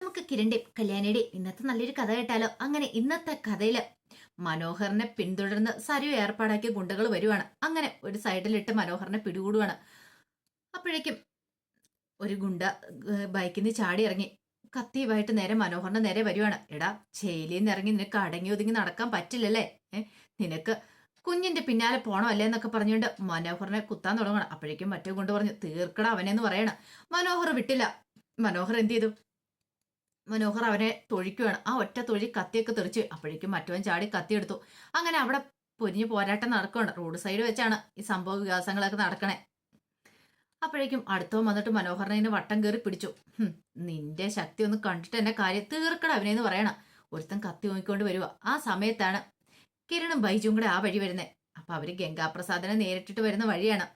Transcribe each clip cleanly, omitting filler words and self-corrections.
നമുക്ക് കിരണിന്റെയും കല്യാണിയുടെയും ഇന്നത്തെ നല്ലൊരു കഥ കേട്ടാലോ? അങ്ങനെ ഇന്നത്തെ കഥയില് മനോഹറിനെ പിന്തുടർന്ന് സരു ഏർപ്പാടാക്കിയ ഗുണ്ടകൾ വരുവാണ്. അങ്ങനെ ഒരു സൈഡിലിട്ട് മനോഹറിനെ പിടികൂടുവാണ്. അപ്പോഴേക്കും ഒരു ഗുണ്ട ബൈക്കിൽ നിന്ന് ചാടി ഇറങ്ങി കത്തിയുമായിട്ട് നേരെ മനോഹറിന്റെ നേരെ വരുവാണ്. എടാ, ജയിലിൽ നിന്ന് ഇറങ്ങി നിനക്ക് അടങ്ങി ഒതുങ്ങി നടക്കാൻ പറ്റില്ലല്ലേ? നിനക്ക് കുഞ്ഞിന്റെ പിന്നാലെ പോണോ അല്ലേ എന്നൊക്കെ പറഞ്ഞുകൊണ്ട് മനോഹറിനെ കുത്താൻ തുടങ്ങണം. അപ്പോഴേക്കും മറ്റേ കൊണ്ട് പറഞ്ഞു, തീർക്കട അവനെന്ന് പറയണ. മനോഹർ വിട്ടില്ല. മനോഹർ എന്ത് ചെയ്തു? മനോഹർ അവനെ തൊഴിക്കുകയാണ്. ആ ഒറ്റ തൊഴി കത്തിയൊക്കെ തെറിച്ച് അപ്പോഴേക്കും മറ്റവൻ ചാടി കത്തിയെടുത്തു. അങ്ങനെ അവിടെ പൊരിഞ്ഞു പോരാട്ടം നടക്കുകയാണ്. റോഡ് സൈഡ് വെച്ചാണ് ഈ സംഭവ വികാസങ്ങളൊക്കെ നടക്കണേ. അപ്പോഴേക്കും അടുത്തവൻ വന്നിട്ട് മനോഹരനെ വട്ടം കയറി പിടിച്ചു. നിന്റെ ശക്തി ഒന്ന് കണ്ടിട്ട് എന്നെ കാര്യം തീർക്കട അവനെന്ന് പറയണം. ഒരുത്തൻ കത്തി നോക്കിക്കൊണ്ട് വരുക. ആ സമയത്താണ് കിരണും ബൈജും കൂടെ ആ വഴി വരുന്നത്. അപ്പൊ അവര് ഗംഗാപ്രസാദിനെ നേരിട്ടിട്ട് വരുന്ന വഴിയാണ്.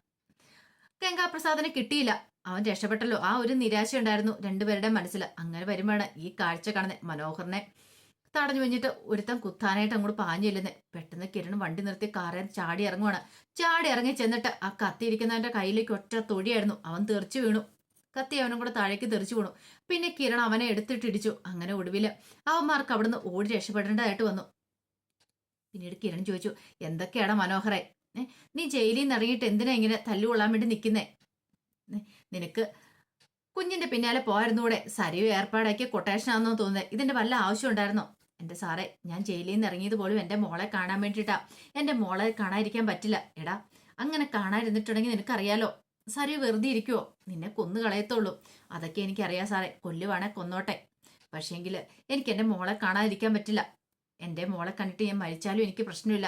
ഗംഗാപ്രസാദിനെ കിട്ടിയില്ല. അവൻ രക്ഷപ്പെട്ടല്ലോ. ആ ഒരു നിരാശ ഉണ്ടായിരുന്നു രണ്ടുപേരുടെ മനസ്സിൽ. അങ്ങനെ വരുമ്പോഴാണ് ഈ കാഴ്ച കാണുന്നത്. മനോഹറിനെ തടഞ്ഞു വെഞ്ഞിട്ട് ഒരുത്തൻ കുത്താനായിട്ട് അങ്ങോട്ട് പാഞ്ഞു ചെല്ലുന്നത്. പെട്ടെന്ന് കിരൺ വണ്ടി നിർത്തി കാറിൽ ചാടി ഇറങ്ങുവാണ്. ചാടി ഇറങ്ങി ചെന്നിട്ട് ആ കത്തിയിരിക്കുന്നവന്റെ കയ്യിലേക്ക് ഒറ്റ തൊടിയായിരുന്നു. അവൻ തെറിച്ചു വീണു. കത്തി അവനും കൂടെ താഴേക്ക് തെറിച്ചു വീണു. പിന്നെ കിരൺ അവനെ എടുത്തിട്ടിടിച്ചു. അങ്ങനെ ഒടുവില് അവന്മാർക്ക് അവിടുന്ന് ഓടി രക്ഷപ്പെടേണ്ടതായിട്ട് വന്നു. പിന്നീട് കിരൺ ചോദിച്ചു, എന്തൊക്കെയാണ് മനോഹറെ, നീ ജയിലിൽ നിന്ന് ഇറങ്ങിയിട്ട് എന്തിനാ ഇങ്ങനെ തല്ലുകൊള്ളാൻ വേണ്ടി നിൽക്കുന്നേ? നിനക്ക് കുഞ്ഞിന്റെ പിന്നാലെ പോയിരുന്നൂടെ? സരിവ് ഏർപ്പാടാക്കിയ കൊട്ടേഷൻ ആണെന്നോ തോന്നുന്നത്. ഇതിന്റെ വല്ല ആവശ്യം ഉണ്ടായിരുന്നോ? എന്റെ സാറേ, ഞാൻ ജയിലിൽ നിന്ന് ഇറങ്ങിയത് പോലും എന്റെ മോളെ കാണാൻ വേണ്ടിയിട്ടാ. എന്റെ മോളെ കാണാതിരിക്കാൻ പറ്റില്ല. എടാ, അങ്ങനെ കാണാതിരുന്നിട്ടുണ്ടെങ്കിൽ നിനക്കറിയാലോ, സരിവ് വെറുതെ ഇരിക്കുവോ? നിന്നെ കൊന്നു കളയത്തുള്ളൂ. അതൊക്കെ എനിക്കറിയാം സാറേ. കൊല്ലുവാണെ കൊന്നോട്ടെ. പക്ഷേങ്കില് എനിക്ക് എന്റെ മോളെ കാണാതിരിക്കാൻ പറ്റില്ല. എന്റെ മോളെ കണ്ടിട്ട് ഞാൻ മരിച്ചാലും എനിക്ക് പ്രശ്നമില്ല.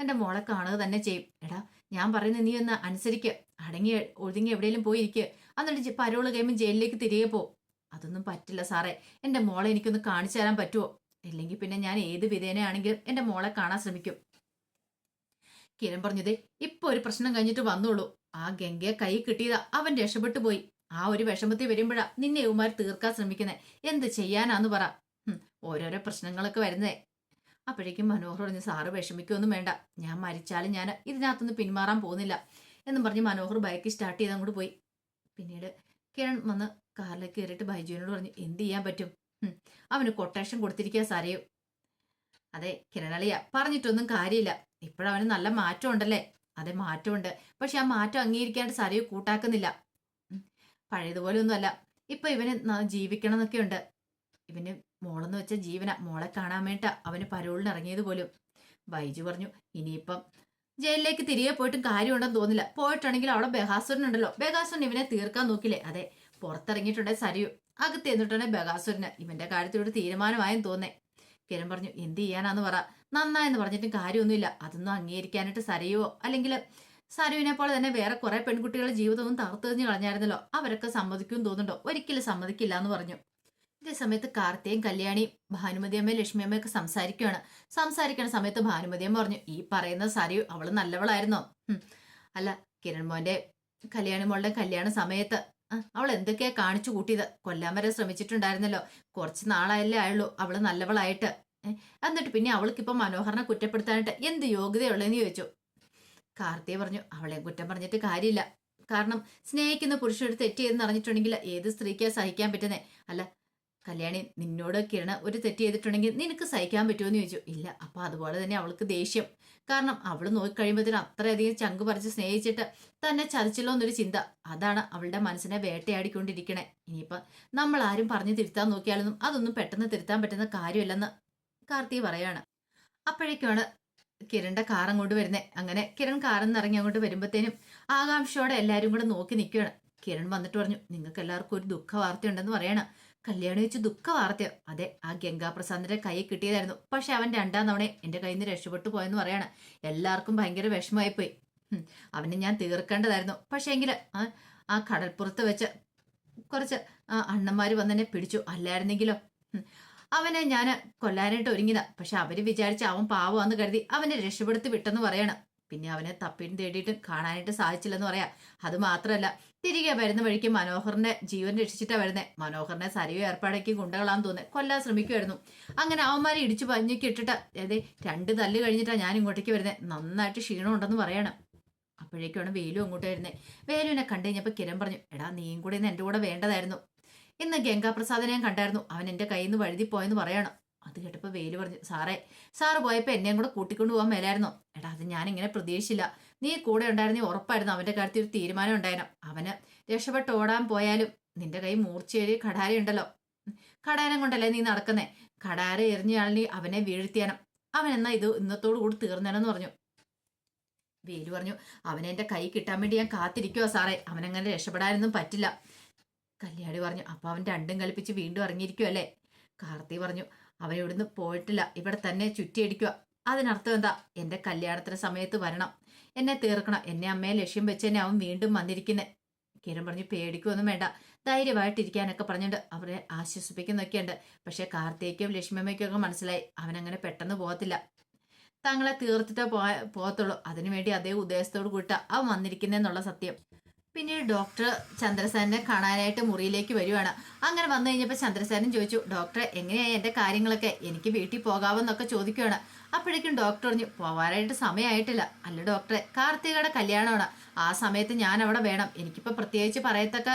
എന്റെ മോളെ കാണുക തന്നെ ചെയ്യും. എടാ, ഞാൻ പറയുന്നത് നീ ഒന്ന് അനുസരിക്ക്. അടങ്ങി ഒതുങ്ങി എവിടെയെങ്കിലും പോയിരിക്കുക. എന്നിട്ട് പരോള് കഴിയുമ്പോൾ ജയിലിലേക്ക് തിരികെ പോ. അതൊന്നും പറ്റില്ല സാറേ. എന്റെ മോളെ എനിക്കൊന്ന് കാണിച്ചു തരാൻ പറ്റുമോ? ഇല്ലെങ്കിൽ പിന്നെ ഞാൻ ഏത് വിധേനയാണെങ്കിലും എന്റെ മോളെ കാണാൻ ശ്രമിക്കും. കിരൺ പറഞ്ഞത്, ഇപ്പൊ ഒരു പ്രശ്നം കഴിഞ്ഞിട്ട് വന്നോളൂ. ആ ഗംഗയെ കൈ കിട്ടിയതാ. അവൻ രക്ഷപ്പെട്ടു പോയി. ആ ഒരു വിഷമത്തിൽ വരുമ്പോഴാ നിന്നെ ഇവന്മാർ തീർക്കാൻ ശ്രമിക്കുന്നേ. എന്ത് ചെയ്യാനാന്ന് പറ. ഓരോരോ പ്രശ്നങ്ങളൊക്കെ വരുന്നേ. അപ്പോഴേക്കും മനോഹർ പറഞ്ഞു, സാറ് വിഷമിക്കൊന്നും വേണ്ട. ഞാൻ മരിച്ചാലും ഞാൻ ഇതിനകത്തുനിന്ന് പിന്മാറാൻ പോകുന്നില്ല എന്നും പറഞ്ഞ് മനോഹർ ബൈക്ക് സ്റ്റാർട്ട് ചെയ്ത് അങ്ങോട്ട് പോയി. പിന്നീട് കിരൺ വന്ന് കാറിലേക്ക് കയറിയിട്ട് ബൈജുവിനോട് പറഞ്ഞു, എന്ത് ചെയ്യാൻ പറ്റും? അവന് കൊട്ടേഷൻ കൊടുത്തിരിക്കുക സാരയോ. അതെ കിരണളിയ, പറഞ്ഞിട്ടൊന്നും കാര്യമില്ല. ഇപ്പോഴവന് നല്ല മാറ്റം ഉണ്ടല്ലേ? അതെ, മാറ്റമുണ്ട്. പക്ഷെ ആ മാറ്റം അംഗീകരിക്കാണ്ട് സരയു കൂട്ടാക്കുന്നില്ല. പഴയതുപോലെ ഒന്നും അല്ല. ഇപ്പൊ ഇവന് ജീവിക്കണം എന്നൊക്കെ ഉണ്ട്. ഇവന് മോളെന്ന് വെച്ച ജീവന. മോളെ കാണാൻ വേണ്ട അവന് പരോളിന് ഇറങ്ങിയത് പോലും. ബൈജു പറഞ്ഞു, ഇനിയിപ്പം ജയിലിലേക്ക് തിരികെ പോയിട്ടും കാര്യമുണ്ടെന്ന് തോന്നില്ല. പോയിട്ടാണെങ്കിൽ അവിടെ ബഹാസുരൻ ഉണ്ടല്ലോ. ബഹാസുരൻ ഇവനെ തീർക്കാൻ നോക്കില്ലേ? അതെ, പുറത്തിറങ്ങിയിട്ടുണ്ടെ സരിയു, അകത്ത് എന്നിട്ടുണ്ടെ ബഹാസുരന്. ഇവന്റെ കാര്യത്തിൽ ഒരു തീരുമാനമായെന്ന് തോന്നേ. കിരൺ പറഞ്ഞു, എന്ത് ചെയ്യാനാന്ന് പറ. നന്നായെന്ന് പറഞ്ഞിട്ടും കാര്യമൊന്നുമില്ല. അതൊന്നും അംഗീകരിക്കാനായിട്ട് സരയുവോ അല്ലെങ്കിൽ സരുവിനെ പോലെ തന്നെ വേറെ കുറെ പെൺകുട്ടികളുടെ ജീവിതവും തകർത്തെറിഞ്ഞ് കളഞ്ഞായിരുന്നല്ലോ. അവരൊക്കെ സമ്മതിക്കും തോന്നുന്നുണ്ടോ? ഒരിക്കലും സമ്മതിക്കില്ല എന്ന് പറഞ്ഞു. ഇതേ സമയത്ത് കാർത്തിയും കല്യാണിയും ഭാനുമതിയമ്മയും ലക്ഷ്മിയമ്മയൊക്കെ സംസാരിക്കണ സമയത്ത് ഭാനുമതിയമ്മ പറഞ്ഞു, ഈ പറയുന്ന സരയു അവള് നല്ലവളായിരുന്നോ? അല്ല, കിരൺ മോന്റെ കല്യാണി മോളുടെ കല്യാണ സമയത്ത് അവൾ എന്തൊക്കെയാ കാണിച്ചു കൂട്ടിയത്? കൊല്ലാൻ വരെ ശ്രമിച്ചിട്ടുണ്ടായിരുന്നല്ലോ. കുറച്ച് നാളായല്ലേ ആയുള്ളൂ അവള് നല്ലവളായിട്ട്. എന്നിട്ട് പിന്നെ അവൾക്കിപ്പോ മനോഹരനെ കുറ്റപ്പെടുത്താനായിട്ട് എന്ത് യോഗ്യതയുള്ളതെന്ന് ചോദിച്ചു. കാർത്തിയ പറഞ്ഞു, അവളെ കുറ്റം പറഞ്ഞിട്ട് കാര്യമില്ല. കാരണം സ്നേഹിക്കുന്ന പുരുഷനോട് തെറ്റ് ചെയ്തെന്ന് അറിഞ്ഞിട്ടുണ്ടെങ്കിൽ ഏത് സ്ത്രീക്കാ സഹിക്കാൻ പറ്റുന്നേ? അല്ല കല്യാണി, നിന്നോട് കിരണ ഒരു തെറ്റ് ചെയ്തിട്ടുണ്ടെങ്കിൽ നിനക്ക് സഹിക്കാൻ പറ്റുമെന്ന് ചോദിച്ചു. ഇല്ല. അപ്പൊ അതുപോലെ തന്നെ അവൾക്ക് ദേഷ്യം. കാരണം അവള് നോക്കിക്കഴിയുമ്പോഴത്തേനും അത്രയധികം ചങ്ക് പറിച്ച് സ്നേഹിച്ചിട്ട് തന്നെ ചതിച്ചല്ലോ എന്നൊരു ചിന്ത. അതാണ് അവളുടെ മനസ്സിനെ വേട്ടയാടിക്കൊണ്ടിരിക്കണേ. ഇനിയിപ്പൊ നമ്മൾ ആരും പറഞ്ഞു തിരുത്താൻ നോക്കിയാലൊന്നും അതൊന്നും പെട്ടെന്ന് തിരുത്താൻ പറ്റുന്ന കാര്യമല്ലെന്ന് കാർത്തി പറയാണ്. അപ്പോഴേക്കാണ് കിരണിന്റെ കാർ അങ്ങോട്ട് വരുന്നേ. അങ്ങനെ കിരൺ കാറിൽ നിന്ന് ഇറങ്ങി അങ്ങോട്ട് വരുമ്പോഴത്തേനും ആകാംക്ഷയോടെ എല്ലാരും കൂടെ നോക്കി നിൽക്കുകയാണ്. കിരൺ വന്നിട്ട് പറഞ്ഞു, നിങ്ങൾക്ക് എല്ലാവർക്കും ഒരു ദുഃഖ വാർത്തയുണ്ടെന്ന് പറയണം. കല്യാണം വെച്ച് ദുഃഖ വാർത്തയോ? അതെ, ആ ഗംഗാപ്രസാദിന്റെ കൈ കിട്ടിയതായിരുന്നു. പക്ഷെ അവൻ രണ്ടാം തവണ എന്റെ കയ്യിൽ നിന്ന് രക്ഷപ്പെട്ടു പോയെന്ന് പറയാണ്. എല്ലാവർക്കും ഭയങ്കര വിഷമമായിപ്പോയി. അവനെ ഞാൻ തീർക്കേണ്ടതായിരുന്നു. പക്ഷെ എങ്കില് ആ കടൽപ്പുറത്ത് വെച്ച് കുറച്ച് അണ്ണന്മാര് വന്നെന്നെ പിടിച്ചു. അല്ലായിരുന്നെങ്കിലോ അവനെ ഞാൻ കൊല്ലാനായിട്ട് ഒരുങ്ങിയതാ. പക്ഷെ അവര് വിചാരിച്ച അവൻ പാവമാന്ന് കരുതി അവനെ രക്ഷപ്പെടുത്തി വിട്ടെന്ന് പറയണം. പിന്നെ അവനെ തപ്പിയും തേടിയിട്ടും കാണാനായിട്ട് സാധിച്ചില്ലെന്ന് പറയാ. അത് മാത്രമല്ല, തിരികെ വരുന്ന വഴിക്ക് മനോഹറിന്റെ ജീവൻ രക്ഷിച്ചിട്ടാ വരുന്നേ. മനോഹറിനെ സരിവ് ഏർപ്പാടാക്കി ഗുണ്ടകളാന്ന് തോന്നേ കൊല്ലാൻ ശ്രമിക്കുമായിരുന്നു. അങ്ങനെ അവന്മാരെ ഇടിച്ചു പഞ്ഞിക്ക് ഇട്ടിട്ട് അതെ 2 തല്ല് കഴിഞ്ഞിട്ടാ ഞാൻ ഇങ്ങോട്ടേക്ക് വരുന്നേ. നന്നായിട്ട് ക്ഷീണമുണ്ടെന്ന് പറയണം. അപ്പോഴേക്കാണ് വേലു അങ്ങോട്ട് വരുന്നേ. വേലുവിനെ കണ്ടു കഴിഞ്ഞപ്പോ കിരൺ പറഞ്ഞു, എടാ നീയും കൂടെ ഇന്ന് എന്റെ കൂടെ വേണ്ടതായിരുന്നു. ഇന്ന് ഗംഗാപ്രസാദിനെ ഞാൻ കണ്ടായിരുന്നു, അവൻ എന്റെ കയ്യിൽ നിന്ന് വഴുതി പോയെന്ന് പറയണം. അത് കേട്ടപ്പോ വേലു പറഞ്ഞു, സാറ് പോയപ്പോ എന്നെയും കൂടെ കൂട്ടിക്കൊണ്ട് പോകാൻ മേലായിരുന്നോ? എടാ, അത് ഞാൻ ഇങ്ങനെ പ്രതീക്ഷിച്ചില്ല. നീ കൂടെ ഉണ്ടായിരുന്നേ ഉറപ്പായിരുന്നു അവന്റെ കാര്യത്തിൽ ഒരു തീരുമാനം ഉണ്ടായിരുന്നു. അവന് രക്ഷപ്പെട്ട് ഓടാൻ പോയാലും നിന്റെ കൈ മൂർച്ചയേറി കടാരയുണ്ടല്ലോ, കടാരം കൊണ്ടല്ലേ നീ നടക്കുന്നേ. കടാര എറിഞ്ഞയാളിനി അവനെ വീഴ്ത്തിയാനും. അവൻ എന്നാ ഇത് ഇന്നത്തോടു കൂടി തീർന്നേനെന്ന് പറഞ്ഞു. വേലു പറഞ്ഞു, അവനെ എന്റെ കൈ കിട്ടാൻ വേണ്ടി ഞാൻ കാത്തിരിക്കുവാ സാറേ, അവനങ്ങനെ രക്ഷപ്പെടാനൊന്നും പറ്റില്ല. കല്യാണി പറഞ്ഞു, അപ്പൊ അവൻ രണ്ടും കളിപ്പിച്ച് വീണ്ടും ഇറങ്ങിയിരിക്കുവല്ലേ? കാർത്തി പറഞ്ഞു, അവൻ ഇവിടുന്ന് പോയിട്ടില്ല, ഇവിടെ തന്നെ ചുറ്റിയടിക്കുക. അതിനർത്ഥം എന്താ? എന്റെ കല്യാണത്തിന് സമയത്ത് വരണം, എന്നെ തീർക്കണം, എന്നെ അമ്മയെ ലക്ഷ്യം വെച്ച് തന്നെ അവൻ വീണ്ടും വന്നിരിക്കുന്നേ. കിരൺ പറഞ്ഞു, പേടിക്കൊന്നും വേണ്ട, ധൈര്യമായിട്ടിരിക്കാനൊക്കെ പറഞ്ഞിട്ട് അവരെ ആശ്വസിപ്പിക്കുന്നൊക്കെയുണ്ട്. പക്ഷെ കാർത്തികയ്ക്കും ലക്ഷ്മിയമ്മയ്ക്കും ഒക്കെ മനസ്സിലായി അവനങ്ങനെ പെട്ടെന്ന് പോകത്തില്ല, തങ്ങളെ തീർത്തിട്ടേ പോകത്തുള്ളൂ. അതിനുവേണ്ടി അതേ ഉദ്ദേശത്തോട് കൂട്ടാ അവൻ വന്നിരിക്കുന്നതെന്നുള്ള സത്യം. പിന്നീട് ഡോക്ടർ ചന്ദ്രസേനെ കാണാനായിട്ട് മുറിയിലേക്ക് വരുവാണ്. അങ്ങനെ വന്നു കഴിഞ്ഞപ്പോൾ ചന്ദ്രസേനൻ ചോദിച്ചു, ഡോക്ടറെ എങ്ങനെയായി എൻ്റെ കാര്യങ്ങളൊക്കെ, എനിക്ക് വീട്ടിൽ പോകാമെന്നൊക്കെ ചോദിക്കുകയാണ്. അപ്പോഴേക്കും ഡോക്ടർ പറഞ്ഞു, പോവാനായിട്ട് സമയമായിട്ടില്ല. അല്ല ഡോക്ടറെ, കാർത്തികയുടെ കല്യാണമാണ്, ആ സമയത്ത് ഞാൻ അവിടെ വേണം. എനിക്കിപ്പോൾ പ്രത്യേകിച്ച് പറയത്തക്ക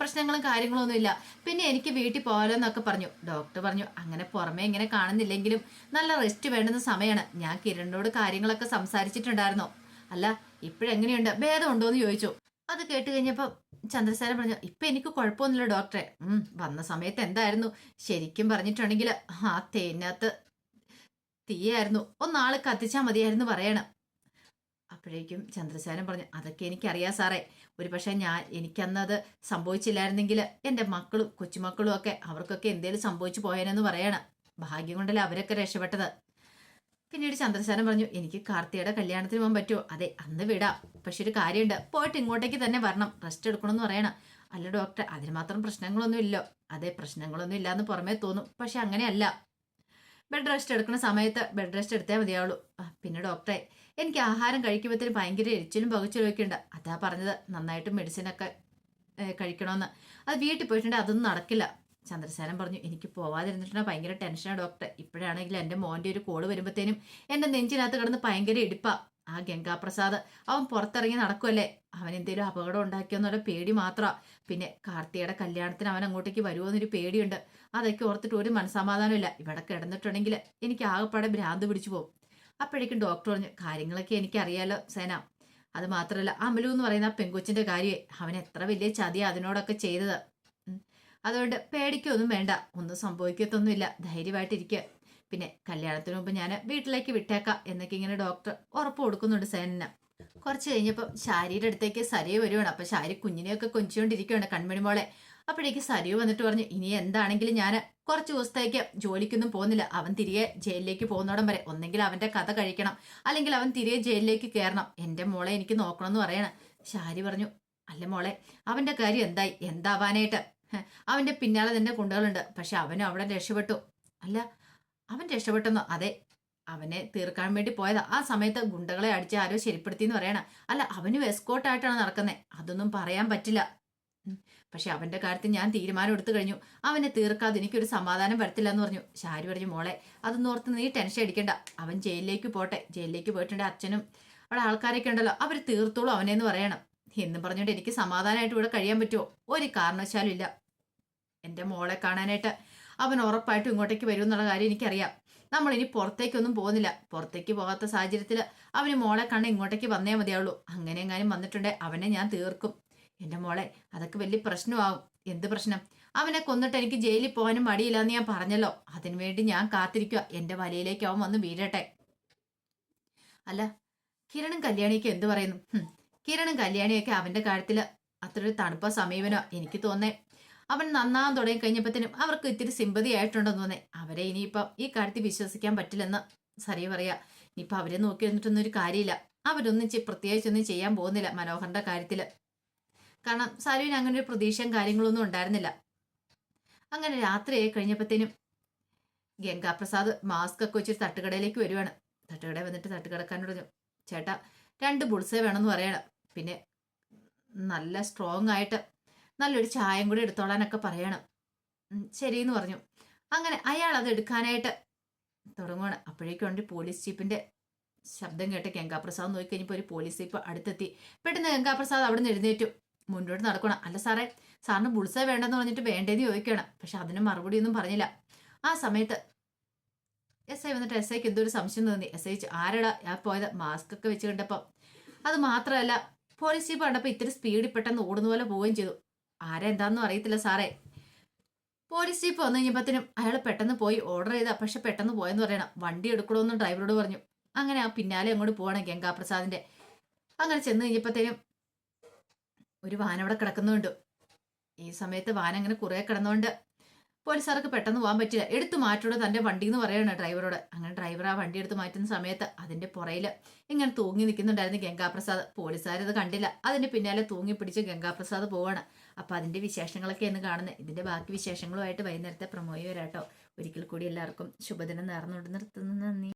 പ്രശ്നങ്ങളും കാര്യങ്ങളൊന്നും ഇല്ല, പിന്നെ എനിക്ക് വീട്ടിൽ പോകാലോ എന്നൊക്കെ പറഞ്ഞു. ഡോക്ടർ പറഞ്ഞു, അങ്ങനെ പുറമേ ഇങ്ങനെ കാണുന്നില്ലെങ്കിലും നല്ല റെസ്റ്റ് വേണ്ടുന്ന സമയമാണ്. ഞാൻ കിരണിനോട് കാര്യങ്ങളൊക്കെ സംസാരിച്ചിട്ടുണ്ടായിരുന്നു. അല്ല, ഇപ്പോഴെങ്ങനെയുണ്ട്, ഭേദമുണ്ടോ എന്ന് ചോദിച്ചു. അത് കേട്ട് കഴിഞ്ഞപ്പോ ചന്ദ്രസേന പറഞ്ഞു, ഇപ്പൊ എനിക്ക് കുഴപ്പമൊന്നുമില്ല ഡോക്ടറെ. വന്ന സമയത്ത് എന്തായിരുന്നു, ശരിക്കും പറഞ്ഞിട്ടുണ്ടെങ്കിൽ ആ തേനകത്ത് തീയായിരുന്നു, ഒന്നാള് കത്തിച്ചാ മതിയായിരുന്നു പറയണം. അപ്പോഴേക്കും ചന്ദ്രസേനൻ പറഞ്ഞു, അതൊക്കെ എനിക്കറിയാം സാറേ, ഒരു പക്ഷെ എനിക്കന്നത് സംഭവിച്ചില്ലായിരുന്നെങ്കിൽ എൻ്റെ മക്കളും കൊച്ചുമക്കളും ഒക്കെ അവർക്കൊക്കെ എന്തേലും സംഭവിച്ചു പോയേനെന്ന് പറയണം. ഭാഗ്യം കൊണ്ടല്ലേ അവരൊക്കെ രക്ഷപ്പെട്ടത്. പിന്നീട് ചന്ദ്രസേനൻ പറഞ്ഞു, എനിക്ക് കാർത്തിയുടെ കല്യാണത്തിന് പോകാൻ പറ്റുമോ? അതെ, അന്ന് വിടാം, പക്ഷെ ഒരു കാര്യമുണ്ട്, പോയിട്ട് ഇങ്ങോട്ടേക്ക് തന്നെ വരണം, റെസ്റ്റ് എടുക്കണമെന്ന് പറയണം. അല്ല ഡോക്ടറെ, അതിന് മാത്രം പ്രശ്നങ്ങളൊന്നും ഇല്ലോ? അതെ, പ്രശ്നങ്ങളൊന്നും ഇല്ലാന്ന് പുറമേ തോന്നും, പക്ഷെ അങ്ങനെയല്ല. ബെഡ് റെസ്റ്റ് എടുക്കുന്ന സമയത്ത് ബെഡ് റെസ്റ്റ് എടുത്തേ മതിയാവുള്ളൂ. പിന്നെ ഡോക്ടറെ, എനിക്ക് ആഹാരം കഴിക്കുമ്പോഴത്തേന് ഭയങ്കര എരിച്ചിലും പകച്ചിലും ഒക്കെ ഉണ്ട്. അതാ പറഞ്ഞത് നന്നായിട്ട് മെഡിസിനൊക്കെ കഴിക്കണമെന്ന്. അത് വീട്ടിൽ പോയിട്ടുണ്ടെങ്കിൽ അതൊന്നും നടക്കില്ല. ചന്ദ്രസേനൻ പറഞ്ഞു, എനിക്ക് പോവാതിരുന്നിട്ടുണ്ടെങ്കിൽ ഭയങ്കര ടെൻഷനാണ് ഡോക്ടർ. ഇപ്പോഴാണെങ്കിൽ എൻ്റെ മോൻ്റെ ഒരു കോള് വരുമ്പോഴത്തേനും എൻ്റെ നെഞ്ചിനകത്ത് കിടന്ന് ഭയങ്കര ഇടിപ്പാ. ആ ഗംഗാപ്രസാദ് അവൻ പുറത്തിറങ്ങി നടക്കുമല്ലേ, അവൻ എന്തെങ്കിലും അപകടം ഉണ്ടാക്കിയോന്നുള്ള പേടി മാത്രമാ. പിന്നെ കാർത്തിയുടെ കല്യാണത്തിന് അവൻ അങ്ങോട്ടേക്ക് വരുമോ എന്നൊരു പേടിയുണ്ട്. അതൊക്കെ ഓർത്തിട്ട് ഒരു മനസ്സമാധാനമില്ല. ഇവിടെ കിടന്നിട്ടുണ്ടെങ്കിൽ എനിക്ക് ആകെപ്പാടെ ഭ്രാന്ത് പിടിച്ചു പോകും. അപ്പോഴേക്കും ഡോക്ടർ പറഞ്ഞു, കാര്യങ്ങളൊക്കെ എനിക്കറിയാലോ സേന. അത് മാത്രമല്ല, അമലു എന്ന് പറയുന്ന ആ പെങ്കൊച്ചിന്റെ കാര്യമേ, അവൻ എത്ര വലിയ ചതിയാ അതിനോടൊക്കെ ചെയ്തത്. അതുകൊണ്ട് പേടിക്കൊന്നും വേണ്ട, ഒന്നും സംഭവിക്കത്തൊന്നുമില്ല, ധൈര്യമായിട്ടിരിക്കുക. പിന്നെ കല്യാണത്തിന് മുമ്പ് ഞാൻ വീട്ടിലേക്ക് വിട്ടേക്കാം എന്നൊക്കെ ഇങ്ങനെ ഡോക്ടർ ഉറപ്പ് കൊടുക്കുന്നുണ്ട് സേനന്. കുറച്ച് കഴിഞ്ഞപ്പോൾ ശാരിയുടെ അടുത്തേക്ക് സരിയ വരുവാണ്. അപ്പൊ ശാരി കുഞ്ഞിനെയൊക്കെ കൊഞ്ചുകൊണ്ടിരിക്കുകയാണ്, കൺമണി മോളെ. അപ്പോഴേക്ക് സരിയു വന്നിട്ട് പറഞ്ഞു, ഇനി എന്താണെങ്കിലും ഞാൻ കുറച്ച് ദിവസത്തേക്ക് ജോലിക്കൊന്നും പോകുന്നില്ല. അവൻ തിരികെ ജയിലിലേക്ക് പോകുന്നോടം വരെ ഒന്നെങ്കിൽ അവന്റെ കഥ കഴിക്കണം, അല്ലെങ്കിൽ അവൻ തിരികെ ജയിലിലേക്ക് കയറണം. എന്റെ മോളെ എനിക്ക് നോക്കണമെന്ന് പറയണം. ശാരി പറഞ്ഞു, അല്ല മോളെ, അവന്റെ കാര്യം എന്തായി, എന്താവാനായിട്ട്? അവന്റെ പിന്നാലെ തന്നെ കുണ്ടുകളുണ്ട്, പക്ഷെ അവനും അവിടെ രക്ഷപ്പെട്ടു. അല്ല, അവൻ രക്ഷപ്പെട്ടെന്നോ? അതെ, അവനെ തീർക്കാൻ വേണ്ടി പോയതാ. ആ സമയത്ത് ഗുണ്ടകളെ അടിച്ച് ആരോ ശരിപ്പെടുത്തിന്ന് പറയണം. അല്ല, അവനും എസ്കോർട്ടായിട്ടാണ് നടക്കുന്നത്, അതൊന്നും പറയാൻ പറ്റില്ല. പക്ഷെ അവന്റെ കാര്യത്തിൽ ഞാൻ തീരുമാനം എടുത്തു കഴിഞ്ഞു, അവനെ തീർക്കാതെ എനിക്കൊരു സമാധാനം വരത്തില്ല എന്ന് പറഞ്ഞു. ശാരി പറഞ്ഞു, മോളെ അതൊന്നും ഓർത്ത് നീ ടെൻഷൻ അടിക്കണ്ട, അവൻ ജയിലിലേക്ക് പോട്ടെ. ജയിലിലേക്ക് പോയിട്ടുണ്ട് അച്ഛനും അവിടെ ആൾക്കാരൊക്കെ ഉണ്ടല്ലോ, അവർ തീർത്തോളൂ അവനെന്ന് പറയണം. എന്ന് പറഞ്ഞിട്ട് എനിക്ക് സമാധാനമായിട്ട് ഇവിടെ കഴിയാൻ പറ്റുമോ? ഒരു കാരണവശാലും ഇല്ല. എൻ്റെ മോളെ കാണാനായിട്ട് അവൻ ഉറപ്പായിട്ടും ഇങ്ങോട്ടേക്ക് വരും എന്നുള്ള കാര്യം എനിക്കറിയാം. നമ്മളിനി പുറത്തേക്കൊന്നും പോകുന്നില്ല. പുറത്തേക്ക് പോകാത്ത സാഹചര്യത്തിൽ അവന് മോളെ കാണാൻ ഇങ്ങോട്ടേക്ക് വന്നേ മതിയാവുള്ളൂ. അങ്ങനെ എങ്ങാനും വന്നിട്ടുണ്ടെ അവനെ ഞാൻ തീർക്കും. എൻ്റെ മോളെ, അതൊക്കെ വലിയ പ്രശ്നമാവും. എന്ത് പ്രശ്നം? അവനെ കൊന്നിട്ട് എനിക്ക് ജയിലിൽ പോകാനും മടിയില്ലാന്ന് ഞാൻ പറഞ്ഞല്ലോ. അതിനുവേണ്ടി ഞാൻ കാത്തിരിക്കുക, എൻ്റെ വലയിലേക്ക് അവൻ വന്ന് വീഴട്ടെ. അല്ല, കിരണും കല്യാണിയൊക്കെ എന്ത് പറയുന്നു? കിരണും കല്യാണിയൊക്കെ അവന്റെ കാര്യത്തിൽ അത്രയൊരു തണുപ്പ സമീപനോ എനിക്ക് തോന്നേ. അവൻ നന്നാൻ തുടങ്ങി കഴിഞ്ഞപ്പോഴത്തേനും അവർക്ക് ഇത്തിരി സിമ്പതി ആയിട്ടുണ്ടെന്ന് തോന്നേ. അവരെ ഇനിയിപ്പം ഈ കാര്യത്തിൽ വിശ്വസിക്കാൻ പറ്റില്ലെന്ന് സരിയ പറയാ. ഇനിയിപ്പം അവരെ നോക്കി വന്നിട്ടൊന്നും ഒരു കാര്യമില്ല. അവരൊന്നും പ്രത്യേകിച്ചൊന്നും ചെയ്യാൻ പോകുന്നില്ല മനോഹറിന്റെ കാര്യത്തില്. കാരണം സരുവിന് അങ്ങനെ ഒരു പ്രതീക്ഷയും കാര്യങ്ങളൊന്നും ഉണ്ടായിരുന്നില്ല. അങ്ങനെ രാത്രിയായി കഴിഞ്ഞപ്പോഴത്തേനും ഗംഗാപ്രസാദ് മാസ്ക് ഒക്കെ വെച്ചിട്ട് തട്ടുകടയിലേക്ക് വരുവാണ്. തട്ടുകടയിൽ വന്നിട്ട് തട്ടുകടക്കാരനോട് പറഞ്ഞു, ചേട്ടാ 2 ബുൾസേ വേണമെന്ന് പറയണം, പിന്നെ നല്ല സ്ട്രോങ് ആയിട്ട് നല്ലൊരു ചായയും കൂടി എടുത്തോളാനൊക്കെ പറയണം. ശരിയെന്ന് പറഞ്ഞു. അങ്ങനെ അയാൾ അത് എടുക്കാനായിട്ട് തുടങ്ങുവാണ്. അപ്പോഴേക്കും ഉണ്ട് പോലീസ് ജീപ്പിന്റെ ശബ്ദം കേട്ട് ഗംഗാപ്രസാദ് നോക്കിക്കഴിഞ്ഞപ്പോൾ ഒരു പോലീസ് ജീപ്പ് അടുത്തെത്തി. പെട്ടെന്ന് ഗംഗാപ്രസാദ് അവിടെ നിന്ന് എഴുന്നേറ്റു. മുന്നോട്ട് നടക്കണം. അല്ല സാറേ, സാറിന് ബുൾസ വേണ്ടെന്ന് പറഞ്ഞിട്ട് വേണ്ടേന്ന് ചോദിക്കണം. പക്ഷെ അതിന് മറുപടി ഒന്നും പറഞ്ഞില്ല. ആ സമയത്ത് എസ് ഐ വന്നിട്ട് എസ് ഐക്ക് എന്തോ ഒരു സംശയം തോന്നി. എസ് ഐ ആരടാ ഞാൻ പോയത് മാസ്ക് ഒക്കെ വെച്ച് കണ്ടപ്പോ. അത് മാത്രമല്ല പോലീസ് ജീപ്പ് കണ്ടപ്പോ ഇത്തിരി സ്പീഡിൽ പെട്ടെന്ന് ഓടുന്ന പോലെ പോവുകയും ചെയ്തു. ആരാ എന്താണെന്നും അറിയത്തില്ല സാറേ. പോലീസ് ജീപ്പ് വന്നു കഴിഞ്ഞപ്പോഴത്തേനും അയാൾ പെട്ടെന്ന് പോയി ഓർഡർ ചെയ്താ, പക്ഷെ പെട്ടെന്ന് പോയെന്ന് പറയണം. വണ്ടി എടുക്കണമെന്ന് ഡ്രൈവറോട് പറഞ്ഞു. അങ്ങനെ ആ പിന്നാലെ അങ്ങോട്ട് പോവാണ് ഗംഗാപ്രസാദിന്റെ. അങ്ങനെ ചെന്ന് കഴിഞ്ഞപ്പോഴത്തേനും ഒരു വാൻ അവിടെ കിടക്കുന്നുണ്ട്. ഈ സമയത്ത് വാൻ അങ്ങനെ കുറെ കിടന്നുകൊണ്ട് പോലീസുകാർക്ക് പെട്ടെന്ന് പോകാൻ പറ്റില്ല. എടുത്തു മാറ്റോട് തന്റെ വണ്ടി എന്ന് പറയണ ഡ്രൈവറോട്. അങ്ങനെ ഡ്രൈവർ ആ വണ്ടി എടുത്ത് മാറ്റുന്ന സമയത്ത് അതിന്റെ പുറയില് ഇങ്ങനെ തൂങ്ങി നിൽക്കുന്നുണ്ടായിരുന്നു ഗംഗാപ്രസാദ്. പോലീസുകാരത് കണ്ടില്ല. അതിന്റെ പിന്നാലെ തൂങ്ങി പിടിച്ച് ഗംഗാപ്രസാദ് പോവാണ്. അപ്പൊ അതിന്റെ വിശേഷങ്ങളൊക്കെ എന്ന് കാണുന്നത്. ഇതിന്റെ ബാക്കി വിശേഷങ്ങളുമായിട്ട് വൈകുന്നേരത്തെ പ്രമോയി വരാട്ടോ. ഒരിക്കൽ കൂടി എല്ലാവർക്കും ശുഭദിനം നേർന്നുകൊണ്ട് നിർത്തുന്നു. നന്ദി.